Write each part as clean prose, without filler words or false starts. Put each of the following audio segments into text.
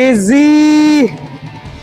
Crazy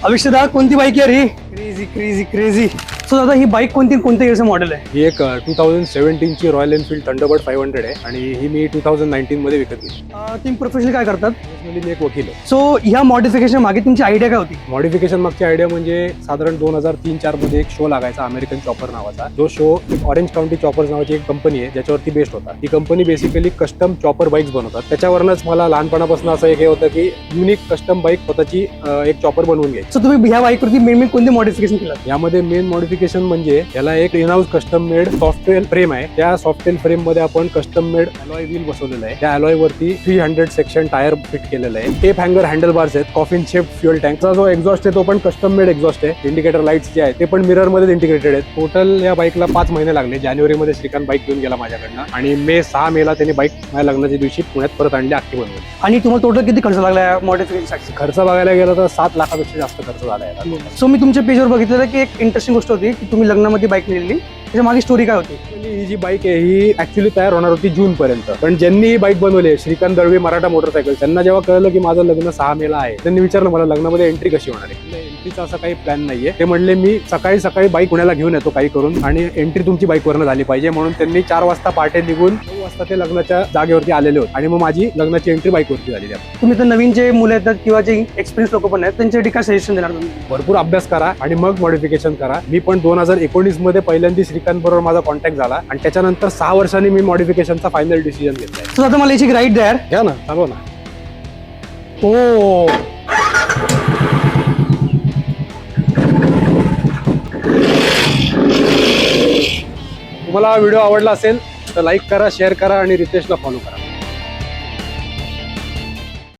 अभिषेक दादा, कोणती bike आहे रे? Crazy crazy crazy. सो दादा, ही बाईक कोणत्या इयरचं मॉडेल आहे? ही एक 2017 ची रॉयल एनफील्ड थंडरबर्ड 500 आहे आणि ही मी 2019 मध्ये विकत घेतली. तुम्ही प्रोफेशनल काय करतात? Personally मी एक वकील आहे. सो ह्या मॉडिफिकेशन मागे तुमची आयडिया काय होती? मॉडिफिकेशन मागची आयडिया म्हणजे साधारण 2003-04 मध्ये एक शो लागायचा अमेरिकन चॉपर नावाचा. जो शो ऑरेंज काउंटी चॉपर्स नावाची एक कंपनी आहे ज्याच्यावरती बेस्ड होता. ही company basically custom chopper bikes बनवतात. त्याच्यावरच मला लहानपणापासून असं एक हे होतं की युनिक कस्टम बाईक स्वतःची एक चॉपर बनवून घ्यायची. सो तुम्ही ह्या बाईकवरती मेन कोणते मॉडिफिकेशन केलं? यामध्ये मेन मॉडिफिकेशन म्हणजे याला एक in house custom made software frame आहे. त्या सॉफ्टवेअर फ्रेम मध्ये आपण कस्टम मेड अलॉय व्हील बसवलेला आहे. त्या अलॉय वरती 300 सेक्शन टायर फिट केलेलं आहे. टेप हँगर हँडल बार्स आहेत. कॉफिन शेप फ्युएल टँकचा जो एक्झॉस्ट आहे तो पण कस्टम मेड एक्झॉस्ट आहे. इंडिकेटर लाईट्स जे आहेत ते पण मिरर मध्ये इंटिग्रेटेड आहेत. टोटल या बाईकला 5 महिने लागले. जानेवारीमध्ये श्रीकांत बाईक घेऊन गेला माझ्याकडनं आणि 6 मेला त्यांनी बाईक माझ्या लग्नाच्या दिवशी पुण्यात परत आणली अख्खी बनवून. आणि तुम्हाला टोटल किती खर्च लागला या मॉडिफिकेशनसाठी? खर्च बघायला गेला तर 7 लाखापेक्षा जास्त खर्च झाला आहे. सो मी तुमच्या पेजवर बघितलेलं की एक इंटरेस्टिंग गोष्ट होती की तुम्ही लग्नामध्ये बाईक नेलेली. त्याच्या मागे स्टोरी काय होती? ही जी बाईक आहे ही ऍक्च्युली तयार होणार होती जून पर्यंत. पण ज्यांनी ही बाईक बनवली आहे श्रीकांत दळवी मराठा मोटरसायकल, त्यांना जेव्हा कळलं की माझं लग्न 6 मेला आहे, त्यांनी विचारलं मला लग्नामध्ये एंट्री कशी होणार आहे. एंट्रीचा असा काही प्लॅन नाहीये. ते म्हणले मी सकाळी बाईक पुण्याला घेऊन येतो काही करून आणि एंट्री तुमची बाईकवरनं झाली पाहिजे. म्हणून त्यांनी 4 वाजता पहाटे निघून 9 वाजता ते लग्नाच्या जागेवरती आलेले होते आणि मग माझी लग्नाची एंट्री बाईकवरती झालेली आहे. तुम्ही तर नवीन जे मुलं आहेत किंवा जे एक्सपिरियन्स लोक पण आहेत त्यांच्यासाठी काय सजेशन देणार तुम्ही? भरपूर अभ्यास करा आणि मग मॉडिफिकेशन करा. मी पण 2019 मध्ये पहिल्यांदा श्रीकांत बरोबर माझा कॉन्टॅक्ट झाला आणि त्याच्यानंतर 6 वर्षांनी मी मॉडिफिकेशनचा फायनल डिसिजन घेतलाय. सो आता मला याची राईड द्या यार. घ्या ना, चालव ना. हो, तुम्हाला हा व्हिडिओ आवडला असेल तर लाईक करा, शेअर करा आणि रितेशला फॉलो करा.